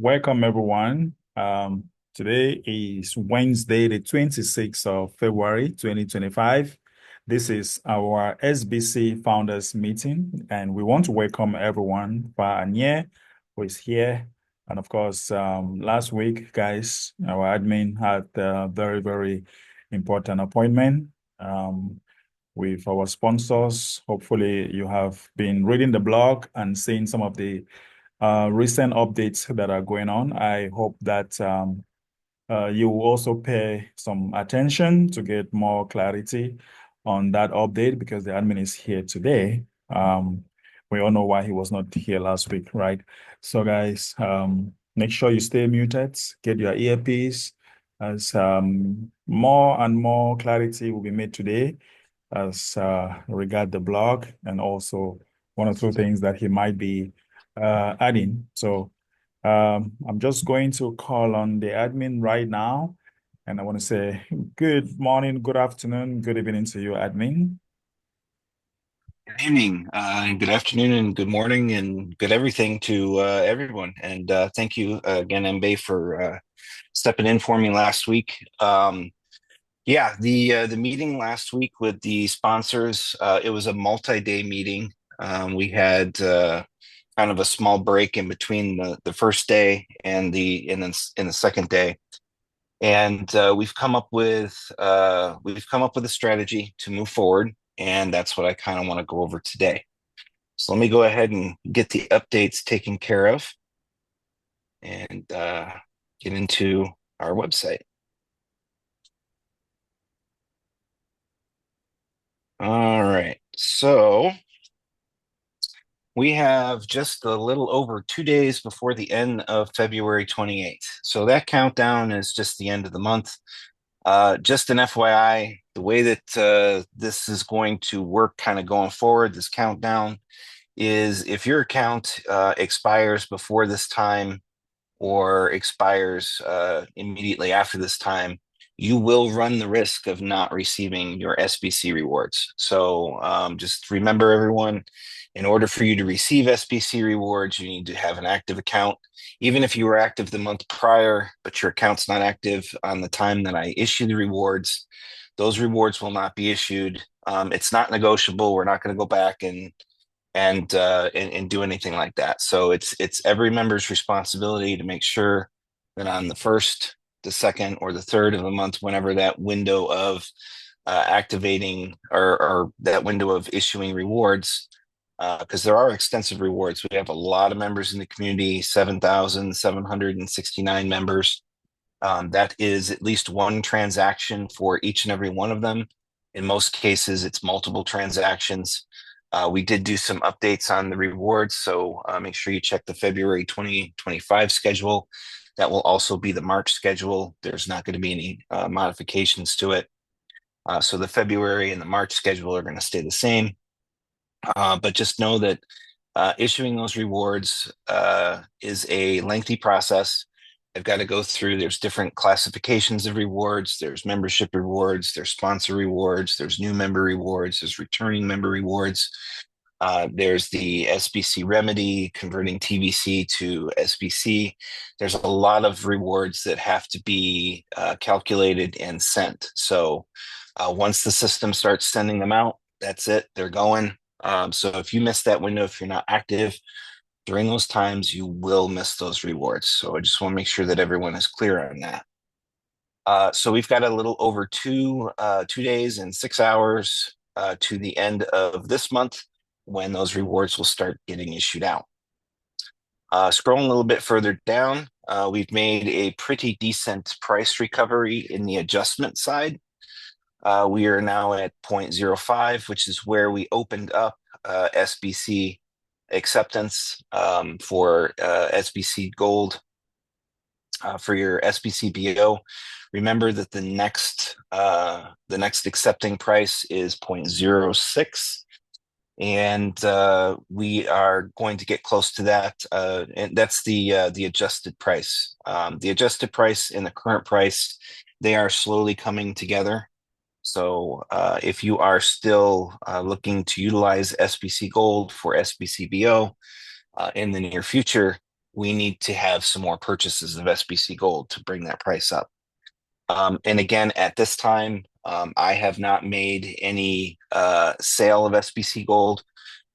Welcome, everyone. Today is Wednesday, the 26th of February, 2025. This is our SBC founders meeting, and we want to welcome everyone far and near who is here. And of course, last week, guys, our admin had a very, very important appointment with our sponsors. Hopefully, you have been reading the blog and seeing some of the recent updates that are going on. I hope that you will also pay some attention to get more clarity on that update because the admin is here today. We all know why he was not here last week, right? So, guys, make sure you stay muted, get your earpiece, as more and more clarity will be made today as regard the blog and also one or two things that he might be adding. So I'm just going to call on the admin right now, and I want to say good morning, good afternoon, good evening to you, admin. Good evening, and good afternoon, and good morning, and good everything to everyone. And thank you again, Mbe, for stepping in for me last week. Yeah, the meeting last week with the sponsors, it was a multi-day meeting. We had kind of a small break in between the first day and the second day, and we've come up with a strategy to move forward, and that's what I kind of want to go over today. So let me go ahead and get the updates taken care of and get into our website. All right. So we have just a little over 2 days before the end of February 28th. So that countdown is just the end of the month. Just an FYI, the way that this is going to work kind of going forward, this countdown is if your account expires before this time or expires immediately after this time, you will run the risk of not receiving your SBC rewards. So just remember, everyone, in order for you to receive SBC rewards, you need to have an active account. Even if you were active the month prior, but your account's not active on the time that I issue the rewards, those rewards will not be issued. It's not negotiable. We're not going to go back and do anything like that. So it's every member's responsibility to make sure that on the first, the second, or the third of the month, whenever that window of activating or that window of issuing rewards, because there are extensive rewards. We have a lot of members in the community, 7,769 members. That is at least one transaction for each and every one of them. In most cases, it's multiple transactions. We did do some updates on the rewards, so make sure you check the February 2025 schedule. That will also be the March schedule. There's not going to be any modifications to it. So the February and the March schedule are going to stay the same. But just know that issuing those rewards is a lengthy process. I've got to go through, there's different classifications of rewards. There's membership rewards, there's sponsor rewards, there's new member rewards, there's returning member rewards. There's the SBC remedy, converting TBC to SBC. There's a lot of rewards that have to be calculated and sent. So once the system starts sending them out, that's it, they're going. So if you miss that window, if you're not active during those times, you will miss those rewards. So I just want to make sure that everyone is clear on that. So we've got a little over 2 days and 6 hours to the end of this month when those rewards will start getting issued out. Scrolling a little bit further down, we've made a pretty decent price recovery in the adjustment side. We are now at 0.05, which is where we opened up SBC acceptance for SBC Gold for your SBC BO. Remember that the next accepting price is 0.06, and we are going to get close to that. And that's the adjusted price. The adjusted price and the current price, they are slowly coming together. So if you are still looking to utilize SBC Gold for SBC BO in the near future, we need to have some more purchases of SBC gold to bring that price up. And again, at this time, I have not made any sale of SBC gold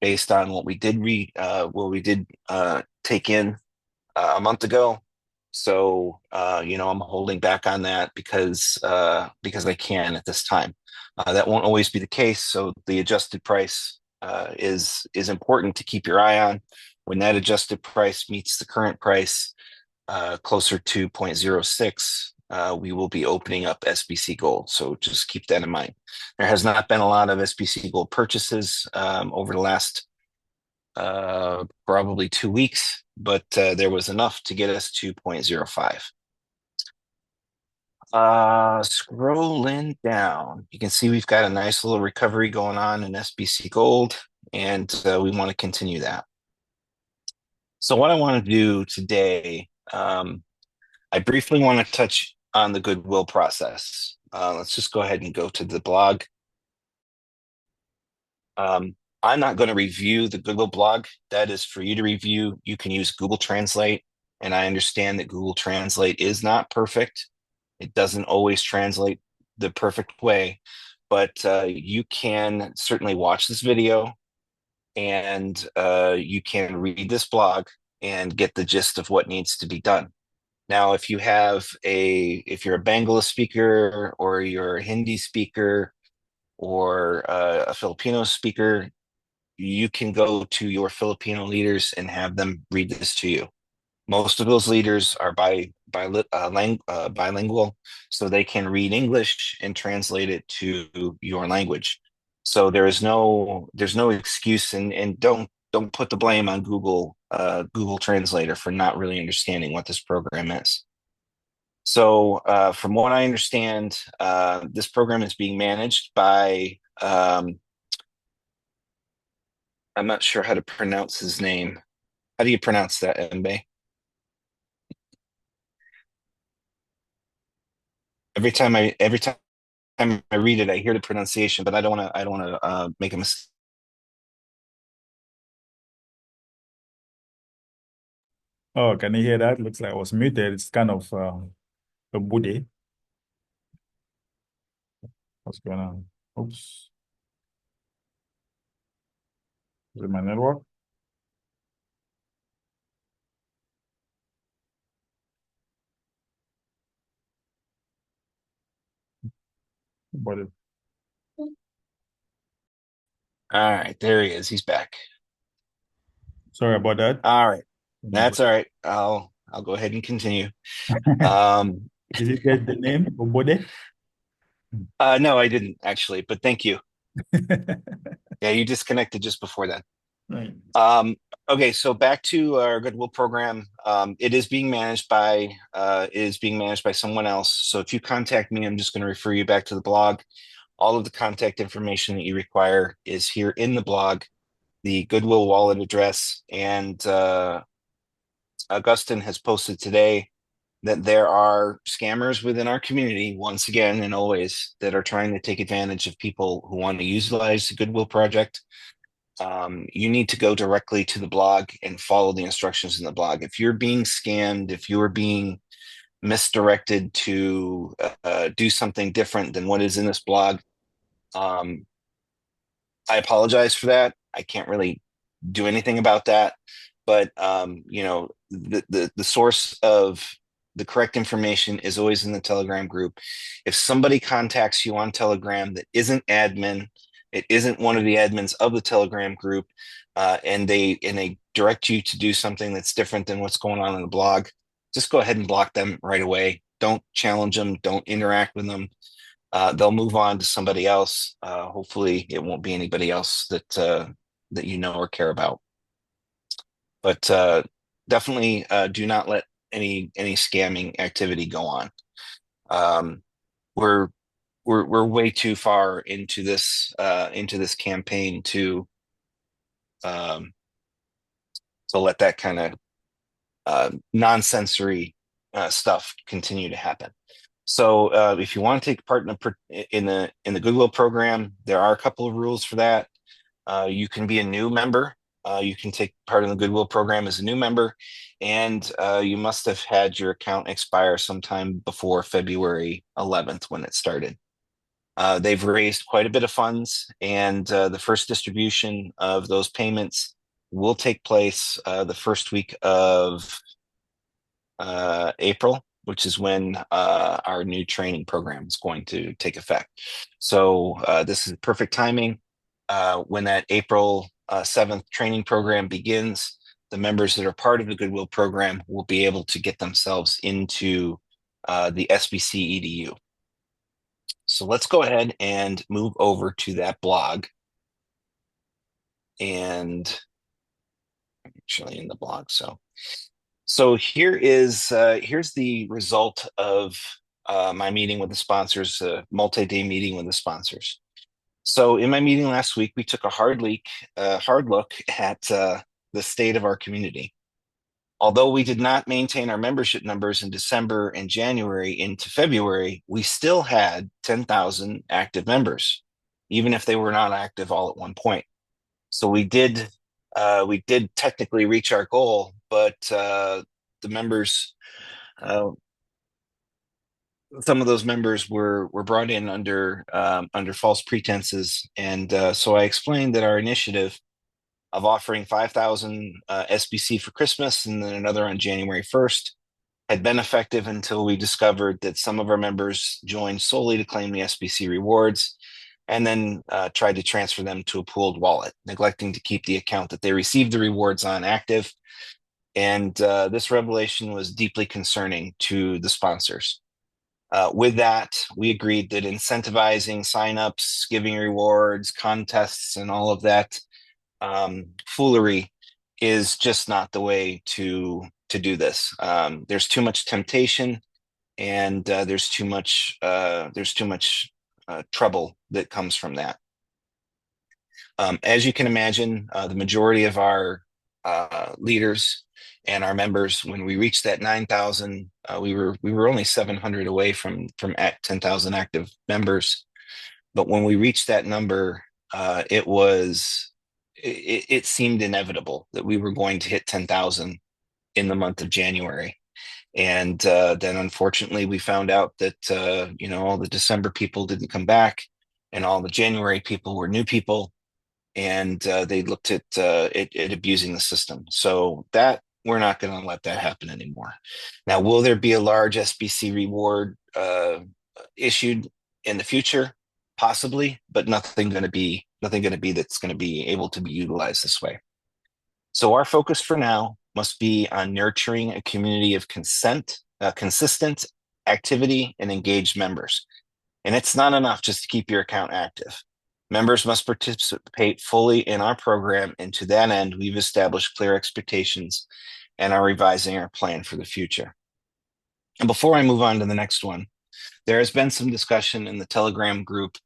based on what we did take in a month ago. So I'm holding back on that because I can at this time. That won't always be the case. So the adjusted price is important to keep your eye on. When that adjusted price meets the current price, closer to 0.06, we will be opening up SBC gold. So just keep that in mind. There has not been a lot of SBC gold purchases over the last probably 2 weeks, but there was enough to get us to 0.05. Scrolling down, you can see we've got a nice little recovery going on in SBC gold, and we want to continue that. So what I want to do today, I briefly want to touch on the Goodwill process. Let's just go ahead and go to the blog. I'm not going to review the Goodwill blog. That is for you to review. You can use Google Translate, and I understand that Google Translate is not perfect. It doesn't always translate the perfect way, but you can certainly watch this video, and you can read this blog and get the gist of what needs to be done. Now, if you're a Bangla speaker, or you're a Hindi speaker, or a Filipino speaker, you can go to your Filipino leaders and have them read this to you. Most of those leaders are bilingual, so they can read English and translate it to your language. So there's no excuse, and don't put the blame on Google Translator for not really understanding what this program is. So from what I understand, this program is being managed by I'm not sure how to pronounce his name. How do you pronounce that, Mbe? Every time I read it, I hear the pronunciation, but I don't want to make a mistake. Oh, can you hear that? Looks like I was muted. It's kind of a booty. What's going on? Oops. Is it my network? But All right, there he is. He's back. sorry about that. All right, that's all right. I'll go ahead and continue. Um, Did you get the name? Obode? no, I didn't actually, but thank you. Yeah, you disconnected just before that. Right. Okay, so back to our Goodwill program. It is being managed by someone else. So if you contact me, I'm just going to refer you back to the blog. All of the contact information that you require is here in the blog, the Goodwill wallet address, and Augustin has posted today that there are scammers within our community, once again and always, that are trying to take advantage of people who want to utilize the Goodwill project. You need to go directly to the blog and follow the instructions in the blog. If you're being scammed, if you are being misdirected to do something different than what is in this blog, I apologize for that. I can't really do anything about that. But the source of the correct information is always in the Telegram group. If somebody contacts you on Telegram that isn't admin, it isn't one of the admins of the Telegram group, and they direct you to do something that's different than what's going on in the blog, just go ahead and block them right away. Don't challenge them. Don't interact with them. They'll move on to somebody else. Hopefully, it won't be anybody else that you know or care about. But definitely do not let any scamming activity go on. We're way too far into this campaign um, to let that kind of nonsensory stuff continue to happen. So if you want to take part in the Goodwill program, there are a couple of rules for that. You can be a new member. You can take part in the Goodwill program as a new member, and you must have had your account expire sometime before February 11th when it started. They've raised quite a bit of funds, and the first distribution of those payments will take place the first week of April, which is when our new training program is going to take effect. So this is perfect timing. When that April 7th training program begins, the members that are part of the Goodwill program will be able to get themselves into the SBC EDU. So let's go ahead and move over to that blog. And actually in the blog. So here's the result of my meeting with the sponsors, multi-day meeting with the sponsors. So in my meeting last week, we took a hard look at the state of our community. Although we did not maintain our membership numbers in December and January into February, we still had 10,000 active members, even if they were not active all at one point. So we did technically reach our goal, but the members, some of those members were brought in under false pretenses, and so I explained that our initiative of offering 5,000 SBC for Christmas and then another on January 1st had been effective until we discovered that some of our members joined solely to claim the SBC rewards and then tried to transfer them to a pooled wallet, neglecting to keep the account that they received the rewards on active. And this revelation was deeply concerning to the sponsors. With that, we agreed that incentivizing signups, giving rewards, contests, and all of that foolery is just not the way to do this. There's too much temptation, and there's too much trouble that comes from that. As you can imagine, the majority of our leaders and our members, when we reached that 9,000, we were only 700 away from at 10,000 active members. But when we reached that number, it seemed inevitable that we were going to hit 10,000 in the month of January. And then unfortunately, we found out that all the December people didn't come back, and all the January people were new people, and they looked at abusing the system. So that we're not going to let that happen anymore. Now, will there be a large SBC reward issued in the future? Possibly, but nothing going to be that's going to be able to be utilized this way. So our focus for now must be on nurturing a community of consistent activity and engaged members. And it's not enough just to keep your account active. Members must participate fully in our program, and to that end, we've established clear expectations and are revising our plan for the future. And before I move on to the next one, there has been some discussion in the Telegram group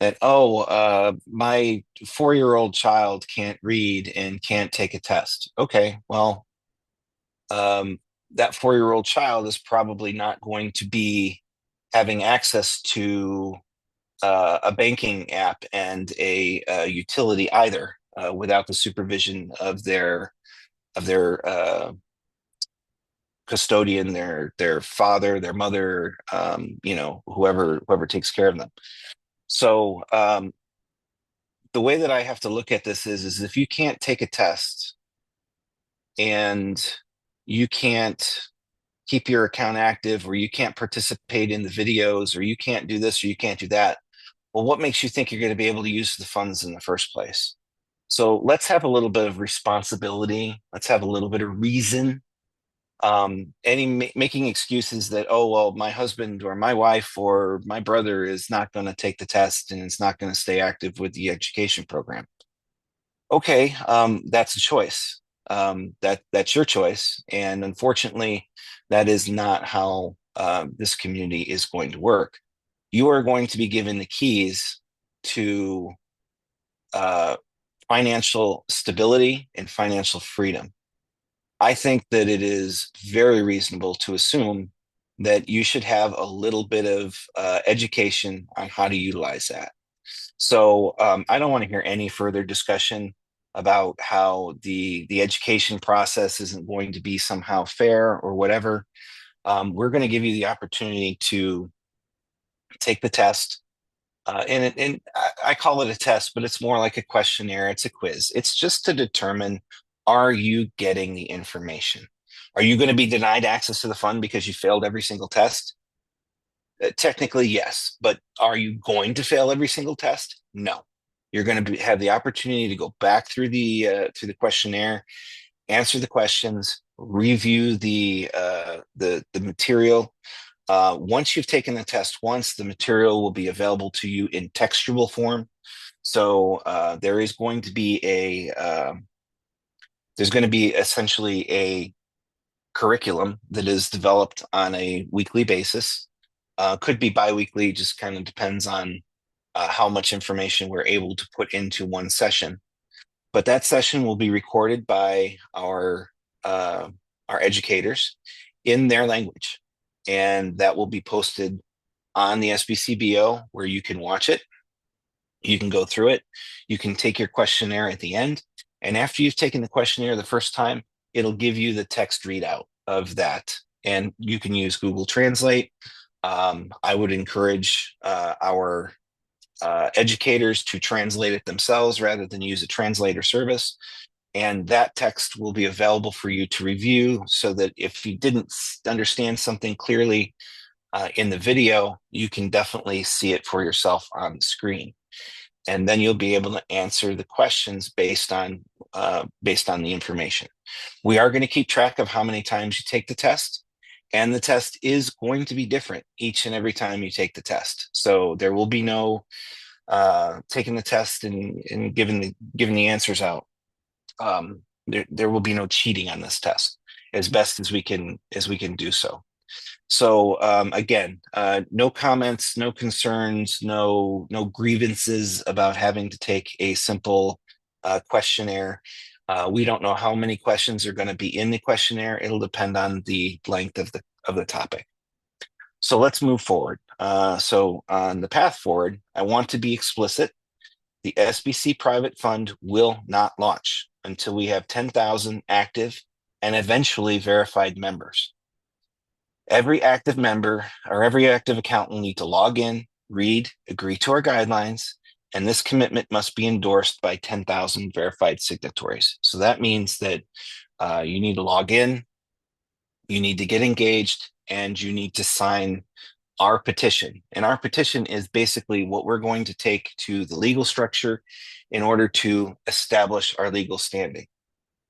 that, my 4-year-old child can't read and can't take a test. Okay, well, that 4-year-old child is probably not going to be having access to a banking app and a utility either, without the supervision of their custodian, their father, their mother, whoever takes care of them. So the way that I have to look at this is if you can't take a test and you can't keep your account active, or you can't participate in the videos, or you can't do this, or you can't do that, well, what makes you think you're going to be able to use the funds in the first place? So let's have a little bit of responsibility. Let's have a little bit of reason. Making excuses that, oh, well, my husband or my wife or my brother is not going to take the test and is not going to stay active with the education program. Okay, that's a choice. That's your choice. And unfortunately, that is not how this community is going to work. You are going to be given the keys to financial stability and financial freedom. I think that it is very reasonable to assume that you should have a little bit of education on how to utilize that. So I don't want to hear any further discussion about how the education process isn't going to be somehow fair or whatever, we're going to give you the opportunity to take the test. And I call it a test, but it's more like a questionnaire. It's a quiz. It's just to determine, are you getting the information? Are you going to be denied access to the fund because you failed every single test? Technically, yes. But are you going to fail every single test? No. You're going to have the opportunity to go back through the questionnaire, answer the questions, review the material. Once you've taken the test once, the material will be available to you in textual form. So there is going to be there's going to be essentially a curriculum that is developed on a weekly basis. Could be biweekly, just kind of depends on how much information we're able to put into one session. But that session will be recorded by our educators in their language, and that will be posted on the SBCBO where you can watch it. You can go through it. You can take your questionnaire at the end. And after you've taken the questionnaire the first time, it'll give you the text readout of that. And you can use Google Translate. I would encourage our educators to translate it themselves rather than use a translator service. And that text will be available for you to review so that if you didn't understand something clearly in the video, you can definitely see it for yourself on the screen. And then you'll be able to answer the questions based on the information. We are going to keep track of how many times you take the test, and the test is going to be different each and every time you take the test. So there will be no taking the test and giving the answers out. There will be no cheating on this test as best as we can do so. So again, no comments, no concerns, no grievances about having to take a simple questionnaire. We don't know how many questions are going to be in the questionnaire. It'll depend on the length of the topic. So let's move forward. So on the path forward, I want to be explicit. The SBC private fund will not launch until we have 10,000 active and eventually verified members. Every active member or every active account will need to log in, read, agree to our guidelines, and this commitment must be endorsed by 10,000 verified signatories. So that means that you need to log in, you need to get engaged, and you need to sign our petition. And our petition is basically what we're going to take to the legal structure in order to establish our legal standing.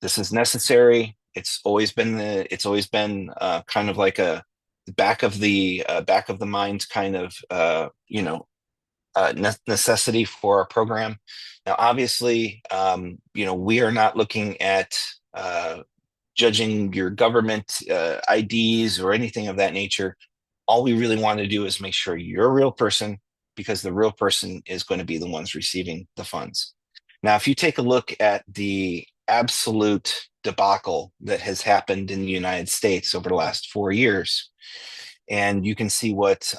This is necessary. It's always been kind of like a back of the mind kind of necessity for our program. Now, obviously, we are not looking at judging your government IDs or anything of that nature. All we really want to do is make sure you're a real person, because the real person is going to be the ones receiving the funds. Now, if you take a look at the absolute debacle that has happened in the United States over the last 4 years, and you can see what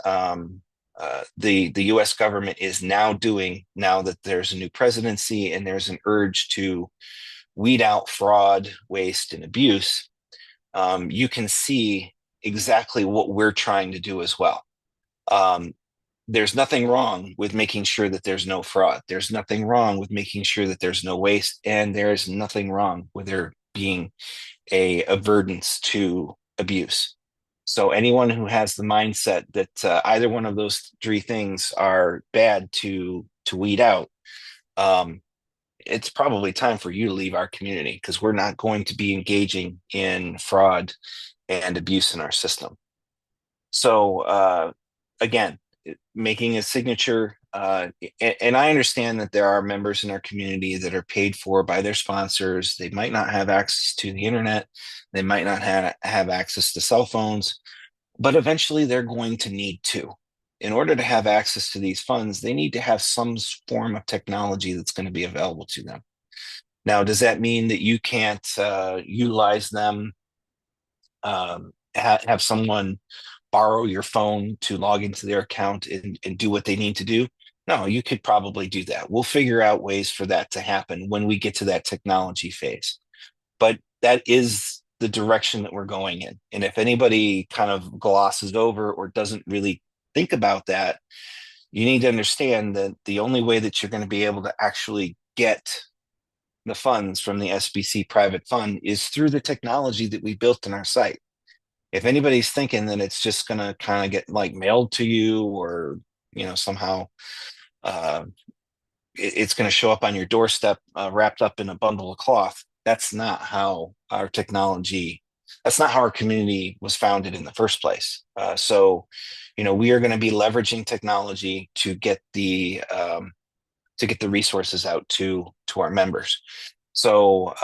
the U.S. government is now doing now that there's a new presidency and there's an urge to weed out fraud, waste, and abuse, you can see exactly what we're trying to do as well. There's nothing wrong with making sure that there's no fraud. There's nothing wrong with making sure that there's no waste, and there's nothing wrong with there being a avertance to abuse. So anyone who has the mindset that either one of those three things are bad to weed out, it's probably time for you to leave our community, because we're not going to be engaging in fraud and abuse in our system. So again, making a signature, and I understand that there are members in our community that are paid for by their sponsors. They might not have access to the internet. They might not have access to cell phones, but eventually they're going to need to. In order to have access to these funds, they need to have some form of technology that's going to be available to them. Now, does that mean that you can't utilize them, have someone borrow your phone to log into their account and do what they need to do? No, you could probably do that. We'll figure out ways for that to happen when we get to that technology phase. But that is the direction that we're going in. And if anybody kind of glosses over or doesn't really think about that, you need to understand that the only way that you're going to be able to actually get the funds from the SBC private fund is through the technology that we built in our site. If anybody's thinking that it's just going to kind of get like mailed to you or, somehow uh, it's going to show up on your doorstep wrapped up in a bundle of cloth. That's not how our technology, that's not how our community was founded in the first place. We are going to be leveraging technology to get the resources out to our members. So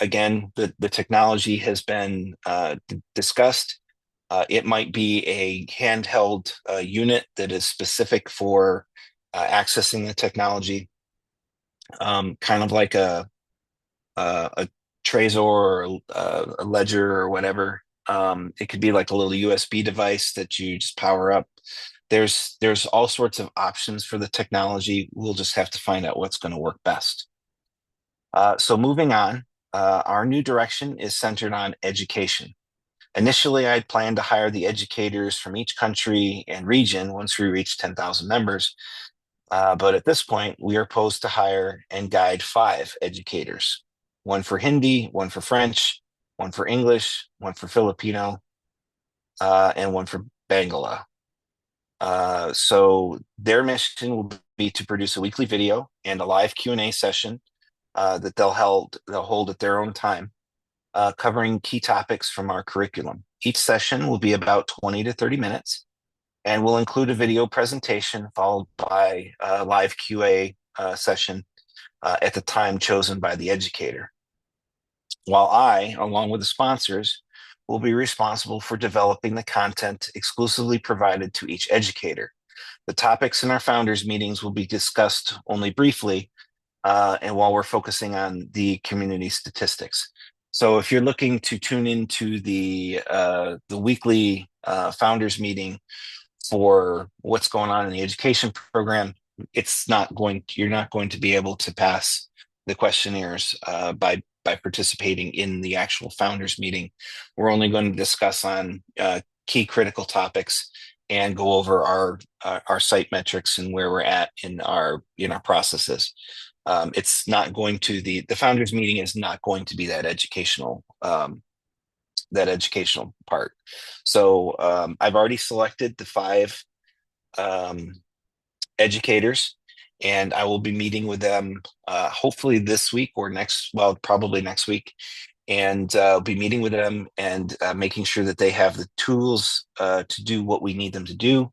again, the technology has been discussed. It might be a handheld unit that is specific for accessing the technology, kind of like a Trezor or a Ledger or whatever. It could be like a little USB device that you just power up. There's all sorts of options for the technology. We'll just have to find out what's going to work best. So moving on, our new direction is centered on education. Initially, I'd planned to hire the educators from each country and region once we reach 10,000 members. But at this point, we are posed to hire and guide 5 educators, one for Hindi, one for French, one for English, one for Filipino, and one for Bangla. So their mission will be to produce a weekly video and a live Q&A session that they'll hold at their own time, covering key topics from our curriculum. Each session will be about 20 to 30 minutes and will include a video presentation followed by a live QA session at the time chosen by the educator. While I, along with the sponsors, will be responsible for developing the content exclusively provided to each educator. The topics in our founders meetings will be discussed only briefly, and while we're focusing on the community statistics. So if you're looking to tune into the weekly founders meeting for what's going on in the education program, you're not going to be able to pass the questionnaires by participating in the actual founders meeting. We're only going to discuss on key critical topics and go over our site metrics and where we're at in our processes. It's not going to the founders meeting is not going to be that educational part. So I've already selected the 5 educators, and I will be meeting with them hopefully this week or probably next week. And I'll be meeting with them and making sure that they have the tools to do what we need them to do,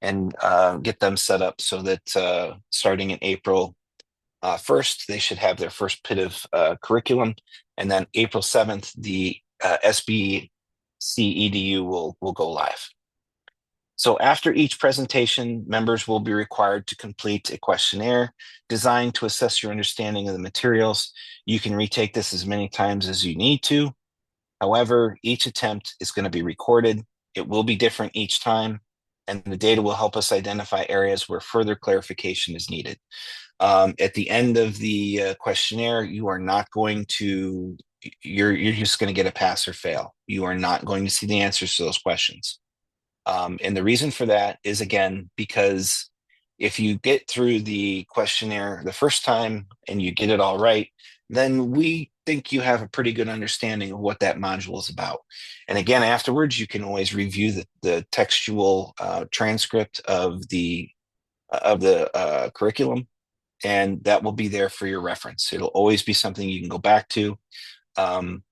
and get them set up so that starting in April 1st, they should have their first bit of curriculum. And then April 7th, the SBC EDU will go live. So after each presentation, members will be required to complete a questionnaire designed to assess your understanding of the materials. You can retake this as many times as you need to. However, each attempt is going to be recorded. It will be different each time, and the data will help us identify areas where further clarification is needed. At the end of the questionnaire, you're just going to get a pass or fail. You are not going to see the answers to those questions. And the reason for that is, again, because if you get through the questionnaire the first time and you get it all right, then we think you have a pretty good understanding of what that module is about. And again, afterwards, you can always review the textual transcript of the curriculum, and that will be there for your reference. It'll always be something you can go back to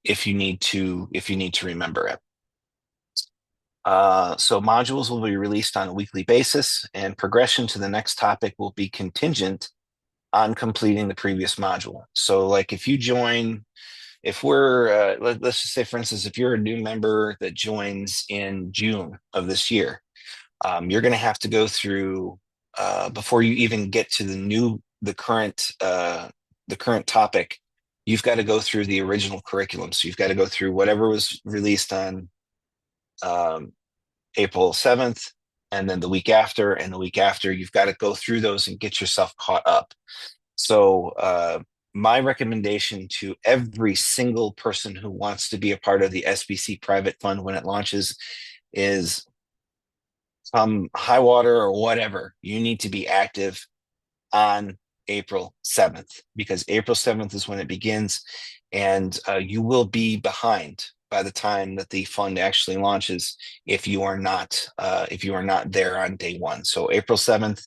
if you need to remember it. So modules will be released on a weekly basis, and progression to the next topic will be contingent on completing the previous module. So like if we're, let's just say, for instance, if you're a new member that joins in June of this year, you're going to have to go through, before you even get to the current topic, you've got to go through the original curriculum. So you've got to go through whatever was released on April 7th, and then the week after, and the week after. You've got to go through those and get yourself caught up. So my recommendation to every single person who wants to be a part of the SBC private fund when it launches is high water or whatever, you need to be active on April 7th, because April 7th is when it begins, and you will be behind by the time that the fund actually launches if you are not there on day one. So April 7th,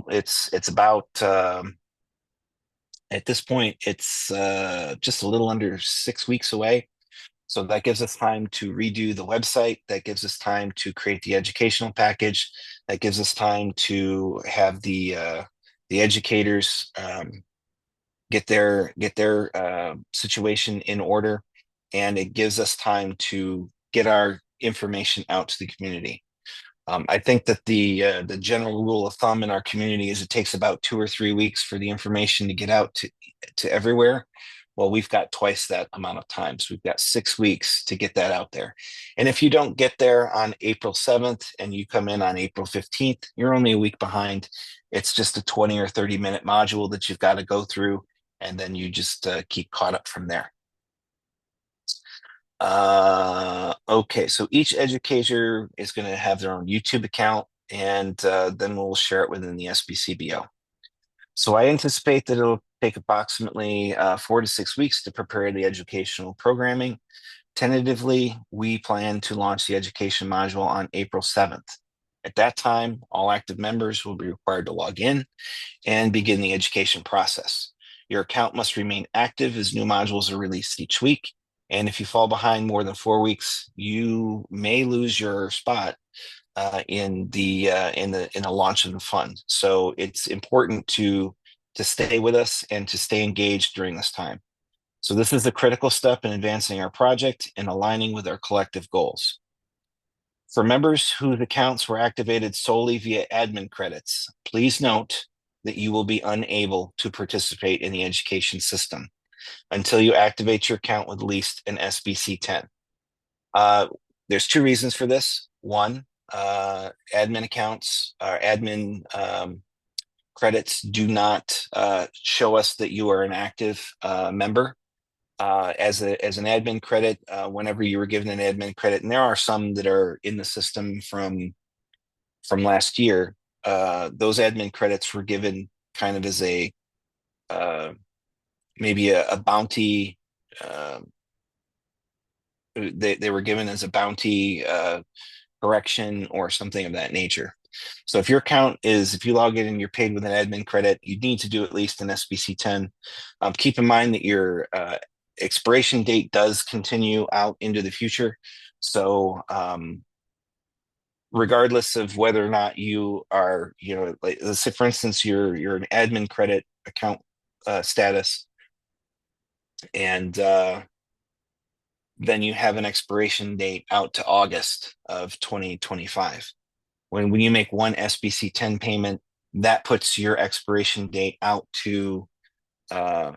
it's about at this point it's just a little under 6 weeks away. So that gives us time to redo the website. That gives us time to create the educational package. That gives us time to have the educators get their situation in order, and it gives us time to get our information out to the community. I think that the general rule of thumb in our community is it takes about 2 or 3 weeks for the information to get out to everywhere. Well, we've got twice that amount of time. So we've got 6 weeks to get that out there. And if you don't get there on April 7th and you come in on April 15th, you're only a week behind. It's just a 20 or 30-minute module that you've got to go through, and then you just keep caught up from there. Okay, so each educator is going to have their own YouTube account, and then we'll share it within the SBCBO. So I anticipate that it'll take approximately 4 to 6 weeks to prepare the educational programming. Tentatively, we plan to launch the education module on April 7th. At that time, all active members will be required to log in and begin the education process. Your account must remain active as new modules are released each week. And if you fall behind more than 4 weeks, you may lose your spot in the launch of the fund. So it's important to stay with us and to stay engaged during this time. So this is a critical step in advancing our project and aligning with our collective goals. For members whose accounts were activated solely via admin credits, please note that you will be unable to participate in the education system until you activate your account with at least an SBC 10. There's 2 reasons for this. One, admin accounts or admin credits do not show us that you are an active member. As an admin credit, whenever you were given an admin credit, and there are some that are in the system from last year, those admin credits were given kind of as a maybe a bounty. They were given as a bounty correction or something of that nature. So if your account if you log in and you're paid with an admin credit, you need to do at least an SBC 10. Keep in mind that your expiration date does continue out into the future. So regardless of whether or not you are, like, let's say for instance, you're an admin credit account status, and then you have an expiration date out to August of 2025. When you make one SBC 10 payment, that puts your expiration date out to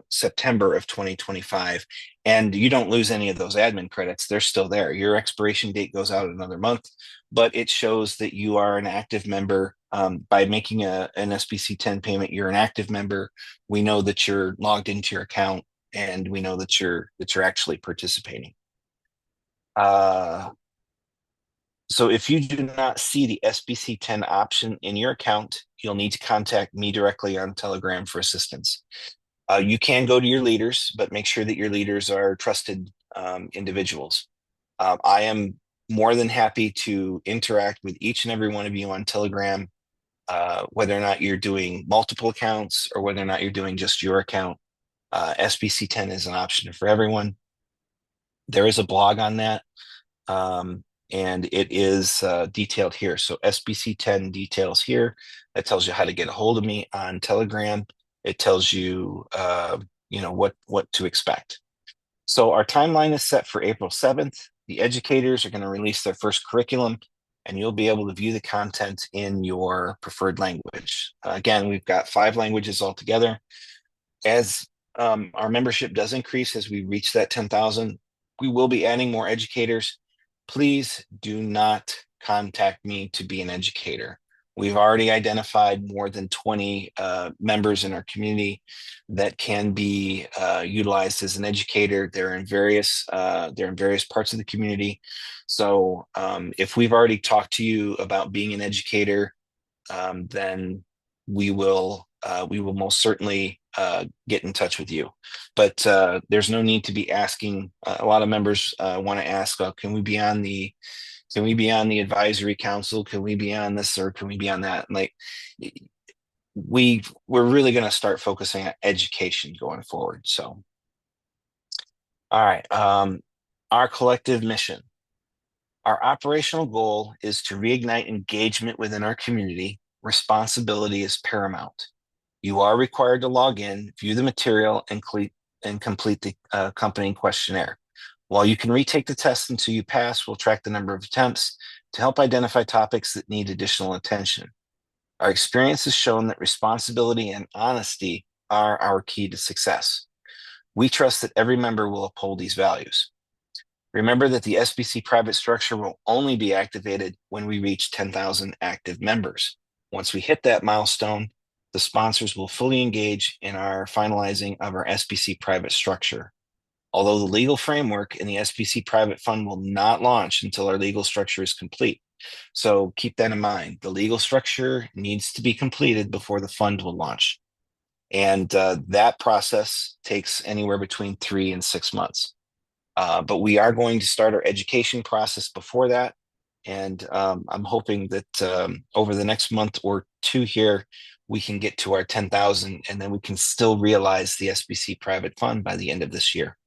September of 2025, and you don't lose any of those admin credits. They're still there. Your expiration date goes out another month, but it shows that you are an active member. By making an SBC 10 payment, you're an active member. We know that you're logged into your account, and we know that you're actually participating. So if you do not see the SBC 10 option in your account, you'll need to contact me directly on Telegram for assistance. You can go to your leaders, but make sure that your leaders are trusted individuals. I am more than happy to interact with each and every one of you on Telegram, whether or not you're doing multiple accounts or whether or not you're doing just your account. SBC 10 is an option for everyone. There is a blog on that, and it is detailed here. So SBC 10 details here. That tells you how to get a hold of me on Telegram. It tells you, what to expect. So our timeline is set for April 7th. The educators are going to release their first curriculum, and you'll be able to view the content in your preferred language. Again, we've got 5 languages altogether. As our membership does increase as we reach that 10,000, we will be adding more educators. Please do not contact me to be an educator. We've already identified more than 20 members in our community that can be utilized as an educator. They're in various parts of the community. So if we've already talked to you about being an educator, then we will most certainly get in touch with you. But there's no need to be asking. A lot of members want to ask, can we be on the advisory council? Can we be on this, or can we be on that? And like, we're really going to start focusing on education going forward. So, all right, our collective mission. Our operational goal is to reignite engagement within our community. Responsibility is paramount. You are required to log in, view the material, and complete the accompanying questionnaire. While you can retake the test until you pass, we'll track the number of attempts to help identify topics that need additional attention. Our experience has shown that responsibility and honesty are our key to success. We trust that every member will uphold these values. Remember that the SBC private structure will only be activated when we reach 10,000 active members. Once we hit that milestone, the sponsors will fully engage in our finalizing of our SBC private structure. Although the legal framework in the SBC private fund will not launch until our legal structure is complete. So keep that in mind. The legal structure needs to be completed before the fund will launch. And that process takes anywhere between 3 and 6 months. But we are going to start our education process before that. And I'm hoping that over the next month or two here, we can get to our 10,000, and then we can still realize the SBC private fund by the end of this year.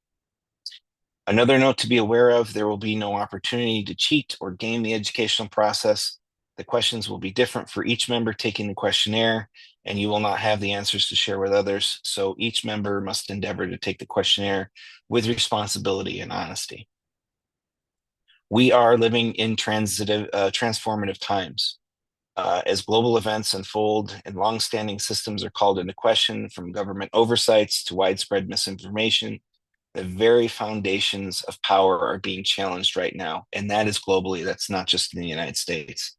Another note to be aware of, there will be no opportunity to cheat or game the educational process. The questions will be different for each member taking the questionnaire, and you will not have the answers to share with others. So each member must endeavor to take the questionnaire with responsibility and honesty. We are living in transformative times. As global events unfold and longstanding systems are called into question, from government oversights to widespread misinformation, the very foundations of power are being challenged right now. And that is globally. That's not just in the United States.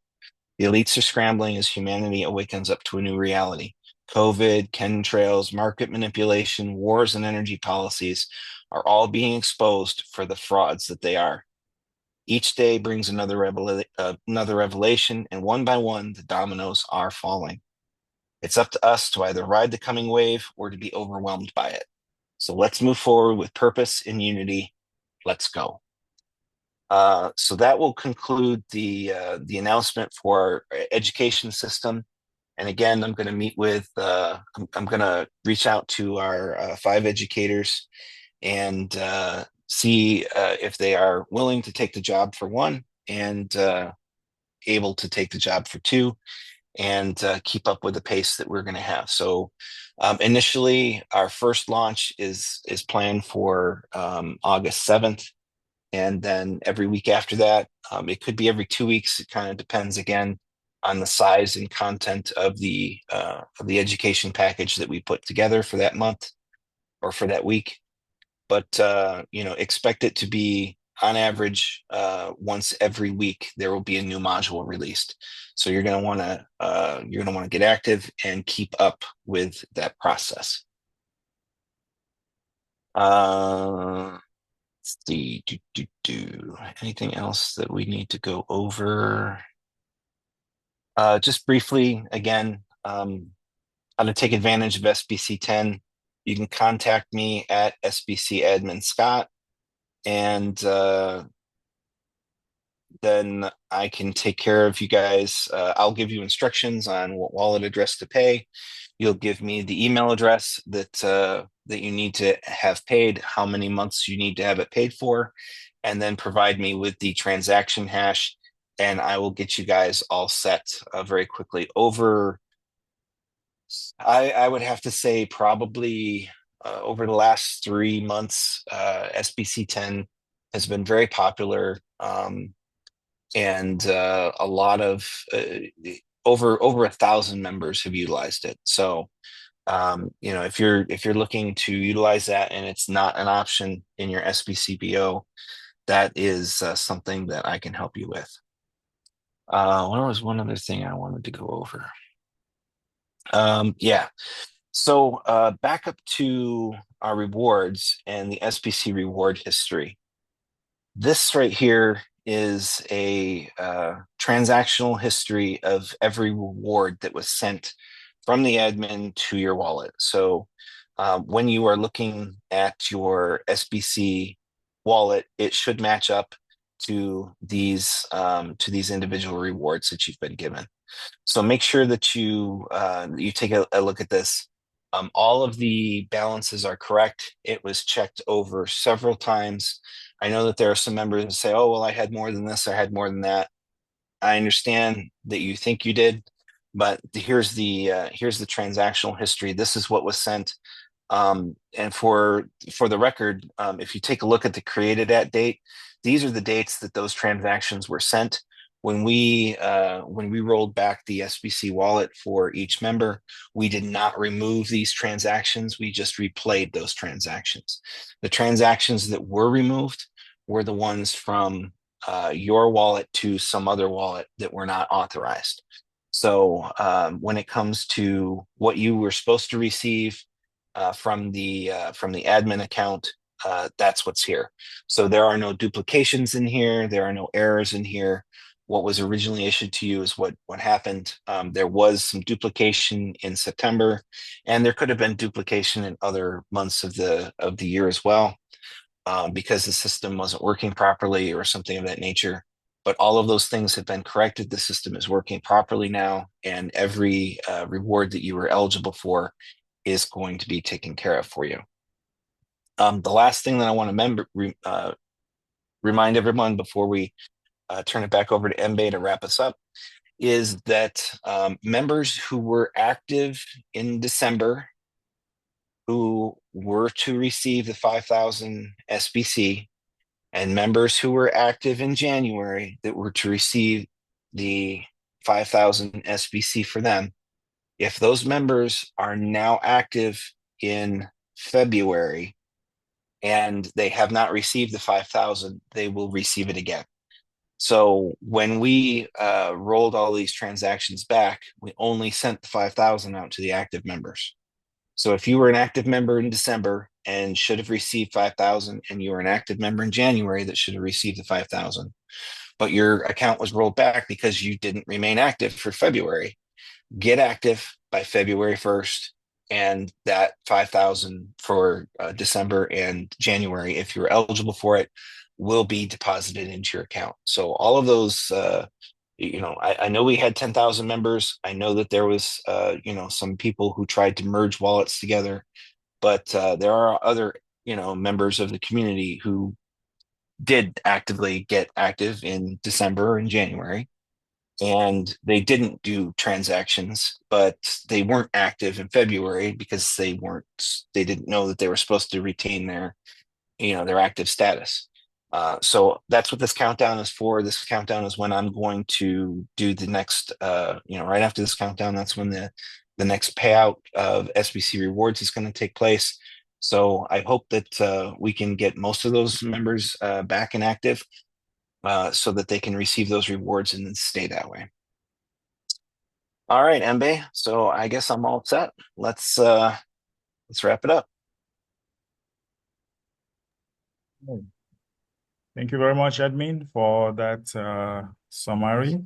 The elites are scrambling as humanity awakens up to a new reality. COVID, chemtrails, market manipulation, wars, and energy policies are all being exposed for the frauds that they are. Each day brings another revelation, and one by one, the dominoes are falling. It's up to us to either ride the coming wave or to be overwhelmed by it. So let's move forward with purpose and unity. Let's go. So that will conclude the announcement for our education system. And again, I'm going to meet with, I'm going to reach out to our 5 educators and see if they are willing to take the job for 1 and able to take the job for 2, and keep up with the pace that we're going to have. So initially, our first launch is planned for August 7th. And then every week after that, it could be every 2 weeks. It kind of depends again on the size and content of the education package that we put together for that month or for that week. But expect it to be on average once every week. There will be a new module released. So you're going to want to get active and keep up with that process. Let's see, anything else that we need to go over? Just briefly, again, how to take advantage of SBC 10. You can contact me at SBC Admin Scott, and then I can take care of you guys. I'll give you instructions on what wallet address to pay. You'll give me the email address that you need to have paid, how many months you need to have it paid for, and then provide me with the transaction hash, and I will get you guys all set very quickly. I would have to say probably over the last 3 months, SBC 10 has been very popular, and a lot of over 1,000 members have utilized it. So if you're looking to utilize that and it's not an option in your SBCBO, that is something that I can help you with. What was one other thing I wanted to go over? Yeah. So back up to our rewards and the SBC reward history. This right here is a transactional history of every reward that was sent from the admin to your wallet. So when you are looking at your SBC wallet, it should match up to these individual rewards that you've been given. So make sure that you take a look at this. All of the balances are correct. It was checked over several times. I know that there are some members that say, "Oh, well, I had more than this, I had more than that." I understand that you think you did, but here's the transactional history. This is what was sent. And for the record, if you take a look at the created at date, these are the dates that those transactions were sent. When we rolled back the SBC wallet for each member, we did not remove these transactions. We just replayed those transactions. The transactions that were removed were the ones from your wallet to some other wallet that were not authorized. So when it comes to what you were supposed to receive from the admin account, that's what's here. So there are no duplications in here. There are no errors in here. What was originally issued to you is what happened. There was some duplication in September, and there could have been duplication in other months of the year as well, because the system wasn't working properly or something of that nature. But all of those things have been corrected. The system is working properly now, and every reward that you were eligible for is going to be taken care of for you. The last thing that I want to remind everyone before we turn it back over to MBay to wrap us up is that members who were active in December who were to receive the 5,000 SBC and members who were active in January that were to receive the 5,000 SBC for them, if those members are now active in February and they have not received the 5,000, they will receive it again. So when we rolled all these transactions back, we only sent the 5,000 out to the active members. So if you were an active member in December and should have received 5,000, and you were an active member in January that should have received the 5,000, but your account was rolled back because you didn't remain active for February, get active by February 1st, and that 5,000 for December and January, if you're eligible for it, will be deposited into your account. So all of those, I know we had 10,000 members. I know that there was, some people who tried to merge wallets together, but there are other, members of the community who did actively get active in December and January, and they didn't do transactions, but they weren't active in February because they didn't know that they were supposed to retain their active status. So that's what this countdown is for. This countdown is when I'm going to do the next, right after this countdown, that's when the next payout of SBC rewards is going to take place. So I hope that we can get most of those members back and active, so that they can receive those rewards and then stay that way. All right, Mbe. So I guess I'm all set. Let's wrap it up. Thank you very much, admin, for that summary.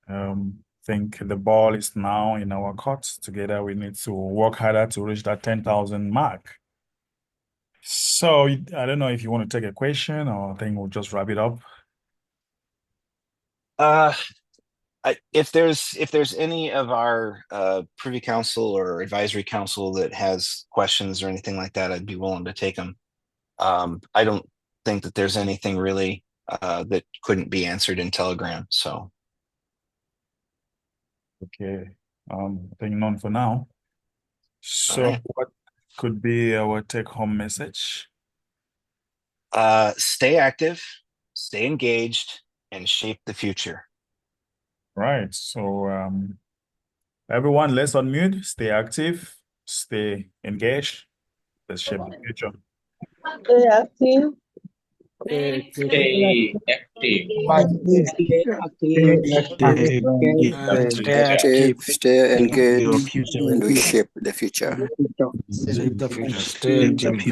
I think the ball is now in our court. Together, we need to work harder to reach that 10,000 mark. So I don't know if you want to take a question, or I think we'll just wrap it up. If there's any of our privy council or advisory council that has questions or anything like that, I'd be willing to take them. I don't think that there's anything really that couldn't be answered in Telegram. So Okay. I think none for now. all So right. what could be our take-home message? Stay active, stay engaged, and shape the future. Right. So everyone, let's unmute, stay active, stay engaged. Let's shape the future. Stay active. Stay active. Stay engaged, Your future. and we shape the future. Save the future. Stay active.